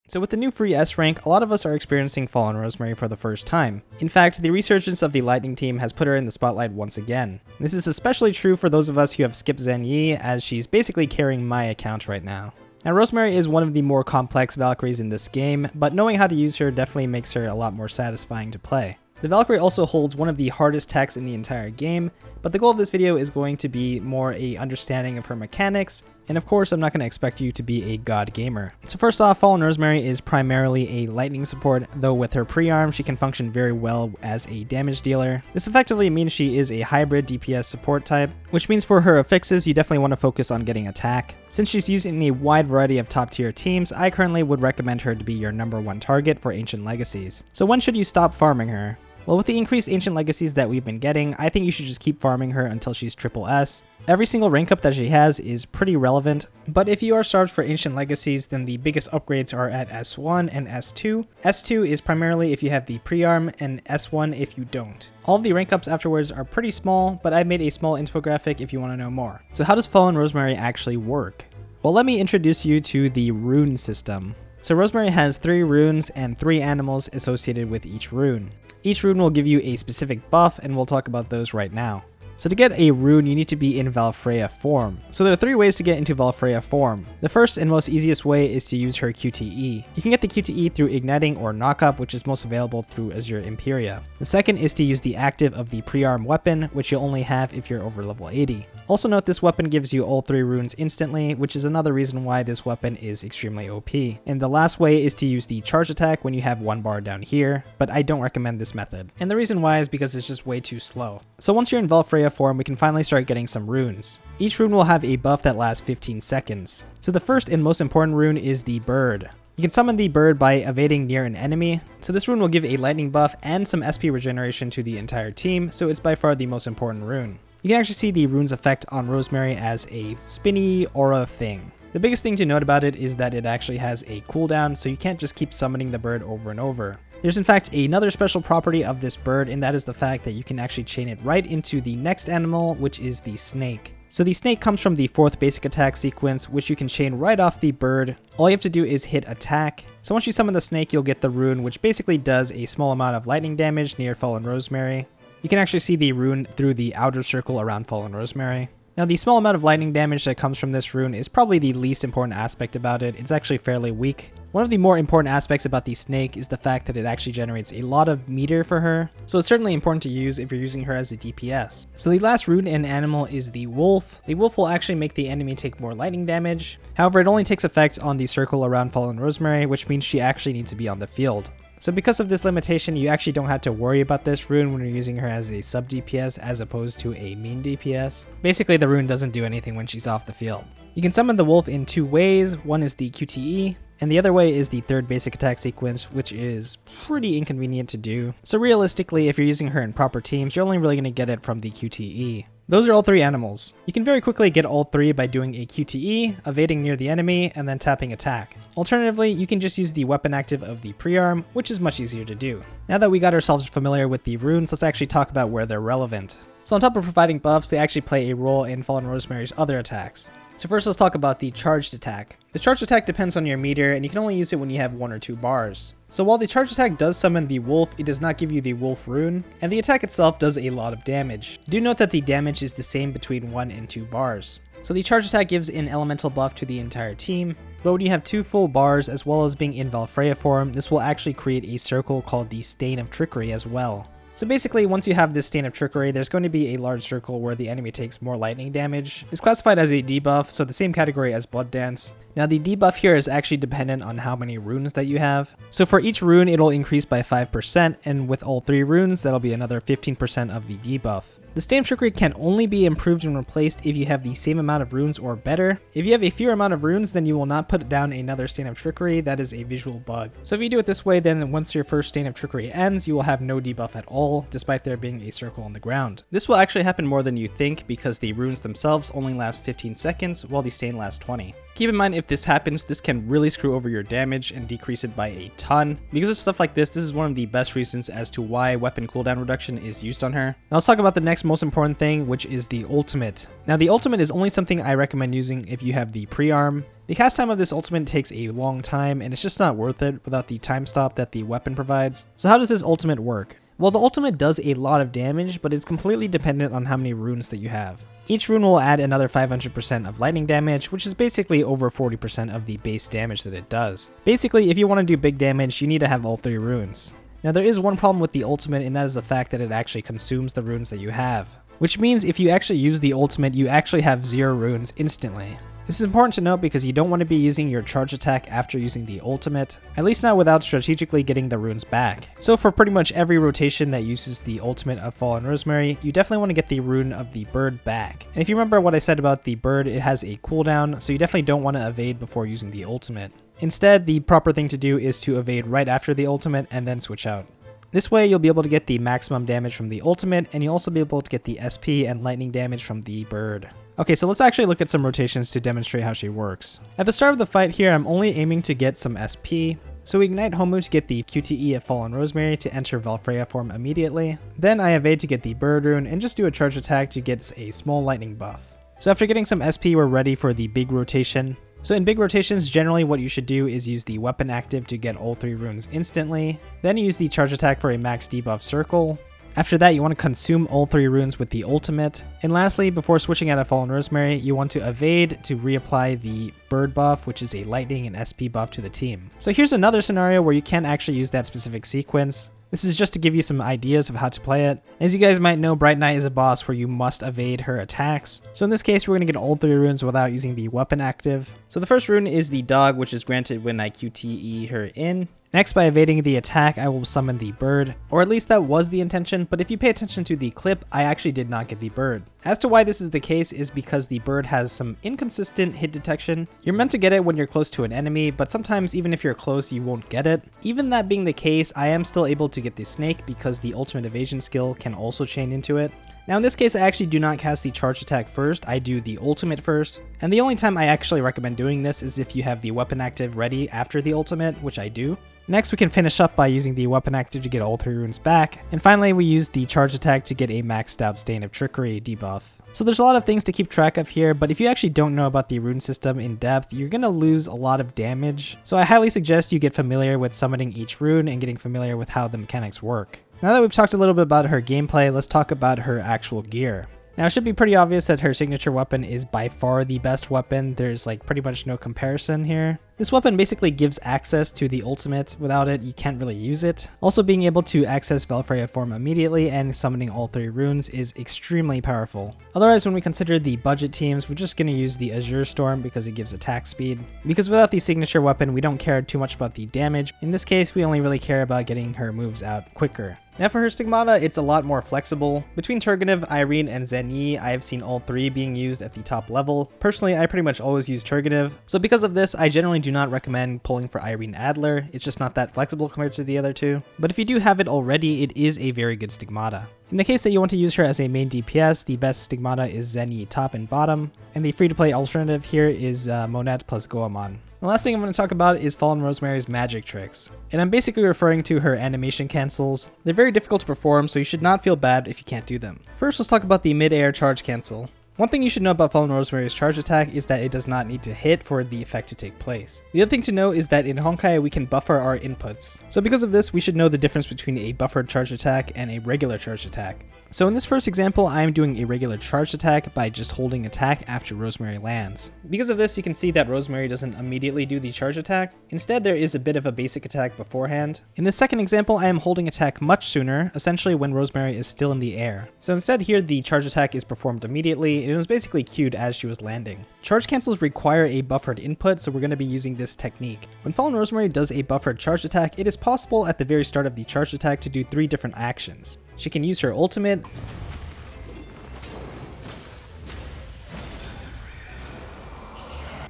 So with the new free S rank, a lot of us are experiencing Fallen Rosemary for the first time. In fact, the resurgence of the Lightning team has put her in the spotlight once again. This is especially true for those of us who have skipped Zhen Yi, as she's basically carrying my account right now. Now Rosemary is one of the more complex Valkyries in this game, but knowing how to use her definitely makes her a lot more satisfying to play. The Valkyrie also holds one of the hardest attacks in the entire game, but the goal of this video is going to be more a understanding of her mechanics, and of course I'm not going to expect you to be a god gamer. So first off, Fallen Rosemary is primarily a lightning support, though with her pre-arm she can function very well as a damage dealer. This effectively means she is a hybrid DPS support type, which means for her affixes you definitely want to focus on getting attack. Since she's used in a wide variety of top tier teams, I currently would recommend her to be your #1 target for Ancient Legacies. So when should you stop farming her? Well, with the increased Ancient Legacies that we've been getting, I think you should just keep farming her until she's triple S. Every single rank up that she has is pretty relevant, but if you are starved for Ancient Legacies, then the biggest upgrades are at S1 and S2. S2 is primarily if you have the pre-arm, and S1 if you don't. All of the rank ups afterwards are pretty small, but I made a small infographic if you want to know more. So how does Fallen Rosemary actually work? Well, let me introduce you to the rune system. So Rosemary has 3 runes and 3 animals associated with each rune. Each rune will give you a specific buff, and we'll talk about those right now. So to get a rune, you need to be in Valfeyja Form. So there are 3 ways to get into Valfeyja Form. The first and most easiest way is to use her QTE. You can get the QTE through Igniting or Knockup, which is most available through Azure Imperia. The second is to use the active of the pre-arm weapon, which you'll only have if you're over level 80. Also note this weapon gives you all 3 runes instantly, which is another reason why this weapon is extremely OP. And the last way is to use the charge attack when you have 1 bar down here, but I don't recommend this method. And the reason why is because it's just way too slow. So once you're in Valfeyja Form, we can finally start getting some runes. Each rune will have a buff that lasts 15 seconds. So the first and most important rune is the bird. You can summon the bird by evading near an enemy, so this rune will give a lightning buff and some SP regeneration to the entire team, so it's by far the most important rune. You can actually see the rune's effect on Rosemary as a spinny aura thing. The biggest thing to note about it is that it actually has a cooldown, so you can't just keep summoning the bird over and over. There's in fact another special property of this bird, and that is the fact that you can actually chain it right into the next animal, which is the snake. So the snake comes from the 4th basic attack sequence, which you can chain right off the bird. All you have to do is hit attack. So once you summon the snake, you'll get the rune, which basically does a small amount of lightning damage near Fallen Rosemary. You can actually see the rune through the outer circle around Fallen Rosemary. Now the small amount of lightning damage that comes from this rune is probably the least important aspect about it. It's actually fairly weak. One of the more important aspects about the snake is the fact that it actually generates a lot of meter for her, so it's certainly important to use if you're using her as a DPS. So the last rune and animal is the wolf. The wolf will actually make the enemy take more lightning damage. However, it only takes effect on the circle around Fallen Rosemary, which means she actually needs to be on the field. So because of this limitation, you actually don't have to worry about this rune when you're using her as a sub-DPS as opposed to a main DPS. Basically, the rune doesn't do anything when she's off the field. You can summon the wolf in 2 ways. One is the QTE, and the other way is the 3rd basic attack sequence, which is pretty inconvenient to do. So realistically, if you're using her in proper teams, you're only really going to get it from the QTE. Those are all 3 animals. You can very quickly get all 3 by doing a QTE, evading near the enemy, and then tapping attack. Alternatively, you can just use the weapon active of the pre-arm, which is much easier to do. Now that we got ourselves familiar with the runes, let's actually talk about where they're relevant. So on top of providing buffs, they actually play a role in Fallen Rosemary's other attacks. So first let's talk about the charged attack. The charged attack depends on your meter, and you can only use it when you have 1 or 2 bars. So while the charged attack does summon the wolf, it does not give you the wolf rune, and the attack itself does a lot of damage. Do note that the damage is the same between 1 and 2 bars. So the charged attack gives an elemental buff to the entire team, but when you have 2 full bars as well as being in Valfeyja Form, this will actually create a circle called the Stain of Trickery as well. So basically, once you have this Stain of Trickery, there's going to be a large circle where the enemy takes more lightning damage. It's classified as a debuff, so the same category as Blood Dance. Now the debuff here is actually dependent on how many runes that you have. So for each rune, it'll increase by 5%, and with all 3 runes, that'll be another 15% of the debuff. The Stain of Trickery can only be improved and replaced if you have the same amount of runes or better. If you have a fewer amount of runes, then you will not put down another Stain of Trickery. That is a visual bug. So if you do it this way, then once your first Stain of Trickery ends, you will have no debuff at all, despite there being a circle on the ground. This will actually happen more than you think because the runes themselves only last 15 seconds, while the Stain lasts 20. Keep in mind, if this happens, this can really screw over your damage and decrease it by a ton. Because of stuff like this is one of the best reasons as to why weapon cooldown reduction is used on her. Now let's talk about the next most important thing, which is the ultimate. Now the ultimate is only something I recommend using if you have the PRI-arm. The cast time of this ultimate takes a long time, and it's just not worth it without the time stop that the weapon provides. So how does this ultimate work? Well, the ultimate does a lot of damage, but it's completely dependent on how many runes that you have. Each rune will add another 500% of lightning damage, which is basically over 40% of the base damage that it does. Basically, if you want to do big damage, you need to have all 3 runes. Now there is one problem with the ultimate, and that is the fact that it actually consumes the runes that you have. Which means if you actually use the ultimate, you actually have 0 runes instantly. This is important to note because you don't want to be using your charge attack after using the ultimate, at least not without strategically getting the runes back. So for pretty much every rotation that uses the ultimate of Fallen Rosemary, you definitely want to get the rune of the bird back. And if you remember what I said about the bird, it has a cooldown, so you definitely don't want to evade before using the ultimate. Instead, the proper thing to do is to evade right after the ultimate and then switch out. This way you'll be able to get the maximum damage from the ultimate, and you'll also be able to get the SP and lightning damage from the bird. Okay, so let's actually look at some rotations to demonstrate how she works. At the start of the fight here, I'm only aiming to get some SP. So we ignite Homu to get the QTE of Fallen Rosemary to enter Valfeyja Form immediately. Then I evade to get the bird rune and just do a charge attack to get a small lightning buff. So after getting some SP, we're ready for the big rotation. So in big rotations, generally what you should do is use the weapon active to get all 3 runes instantly. Then use the charge attack for a max debuff circle. After that, you want to consume all 3 runes with the ultimate. And lastly, before switching out of Fallen Rosemary, you want to evade to reapply the bird buff, which is a lightning and SP buff to the team. So here's another scenario where you can't actually use that specific sequence. This is just to give you some ideas of how to play it. As you guys might know, Bright Knight is a boss where you must evade her attacks. So in this case, we're going to get all 3 runes without using the weapon active. So the first rune is the dog, which is granted when I QTE her in. Next, by evading the attack, I will summon the bird, or at least that was the intention, but if you pay attention to the clip, I actually did not get the bird. As to why this is the case is because the bird has some inconsistent hit detection. You're meant to get it when you're close to an enemy, but sometimes even if you're close, you won't get it. Even that being the case, I am still able to get the snake because the ultimate evasion skill can also chain into it. Now in this case, I actually do not cast the charge attack first, I do the ultimate first. And the only time I actually recommend doing this is if you have the weapon active ready after the ultimate, which I do. Next, we can finish up by using the weapon active to get all 3 runes back. And finally, we use the charge attack to get a maxed out Stain of Trickery debuff. So there's a lot of things to keep track of here, but if you actually don't know about the rune system in depth, you're going to lose a lot of damage. So I highly suggest you get familiar with summoning each rune and getting familiar with how the mechanics work. Now that we've talked a little bit about her gameplay, let's talk about her actual gear. Now it should be pretty obvious that her signature weapon is by far the best weapon. There's like pretty much no comparison here. This weapon basically gives access to the ultimate. Without it, you can't really use it. Also, being able to access Valfeyja Form immediately and summoning all 3 runes is extremely powerful. Otherwise, when we consider the budget teams, we're just going to use the Azure Storm because it gives attack speed. Because without the signature weapon, we don't care too much about the damage. In this case, we only really care about getting her moves out quicker. Now for her stigmata, it's a lot more flexible. Between Turgenev, Irene, and Zen Yi, I have seen all 3 being used at the top level. Personally, I pretty much always use Turgenev, so because of this, I generally do not recommend pulling for Irene Adler. It's just not that flexible compared to the other 2. But if you do have it already, it is a very good stigmata. In the case that you want to use her as a main DPS, the best stigmata is Zen Yi top and bottom, and the free-to-play alternative here is Monet plus Goemon. The last thing I'm going to talk about is Fallen Rosemary's magic tricks, and I'm basically referring to her animation cancels. They're very difficult to perform, so you should not feel bad if you can't do them. First, let's talk about the Midair charge cancel. One thing you should know about Fallen Rosemary's charge attack is that it does not need to hit for the effect to take place. The other thing to know is that in Honkai we can buffer our inputs. So because of this, we should know the difference between a buffered charge attack and a regular charge attack. So in this first example, I'm doing a regular charge attack by just holding attack after Rosemary lands. Because of this, you can see that Rosemary doesn't immediately do the charge attack. Instead, there is a bit of a basic attack beforehand. In this second example, I am holding attack much sooner, essentially when Rosemary is still in the air. So instead here, the charge attack is performed immediately, and it was basically queued as she was landing. Charge cancels require a buffered input, so we're going to be using this technique. When Fallen Rosemary does a buffered charge attack, it is possible at the very start of the charge attack to do 3 different actions. She can use her ultimate,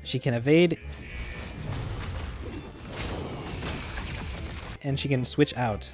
she can evade, and she can switch out.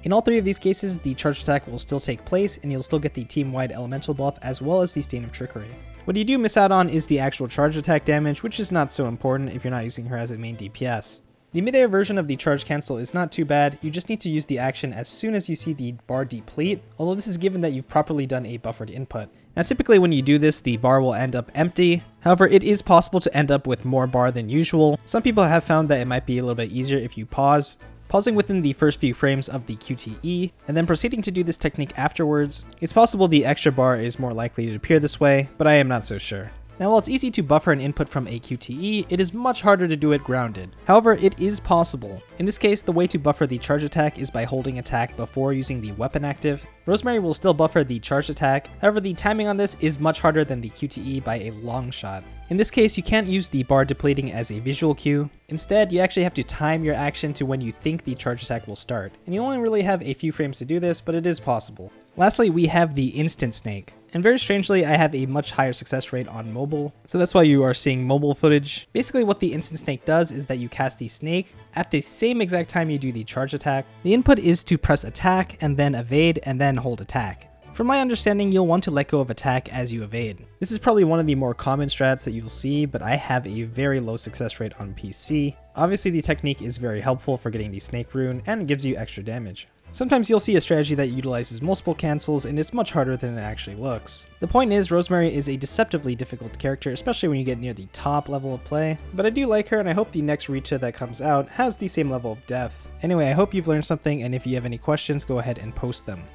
In all three of these cases, the charge attack will still take place and you'll still get the team-wide elemental buff as well as the Stain of Trickery. What you do miss out on is the actual charge attack damage, which is not so important if you're not using her as a main DPS. The Midair version of the charge cancel is not too bad, you just need to use the action as soon as you see the bar deplete, although this is given that you've properly done a buffered input. Now typically when you do this, the bar will end up empty, however it is possible to end up with more bar than usual. Some people have found that it might be a little bit easier if you pause. Pausing within the first few frames of the QTE, and then proceeding to do this technique afterwards, it's possible the extra bar is more likely to appear this way, but I am not so sure. Now while it's easy to buffer an input from a QTE, it is much harder to do it grounded. However, it is possible. In this case, the way to buffer the charge attack is by holding attack before using the weapon active. Rosemary will still buffer the charge attack, however the timing on this is much harder than the QTE by a long shot. In this case, you can't use the bar depleting as a visual cue. Instead, you actually have to time your action to when you think the charge attack will start. And you only really have a few frames to do this, but it is possible. Lastly, we have the instant snake. And very strangely, I have a much higher success rate on mobile, so that's why you are seeing mobile footage. Basically what the instant snake does is that you cast the snake at the same exact time you do the charge attack. The input is to press attack and then evade and then hold attack. From my understanding, you'll want to let go of attack as you evade. This is probably one of the more common strats that you'll see, but I have a very low success rate on PC. Obviously the technique is very helpful for getting the snake rune and it gives you extra damage. Sometimes you'll see a strategy that utilizes multiple cancels and it's much harder than it actually looks. The point is, Rosemary is a deceptively difficult character, especially when you get near the top level of play, but I do like her and I hope the next Rita that comes out has the same level of depth. Anyway, I hope you've learned something, and if you have any questions, go ahead and post them.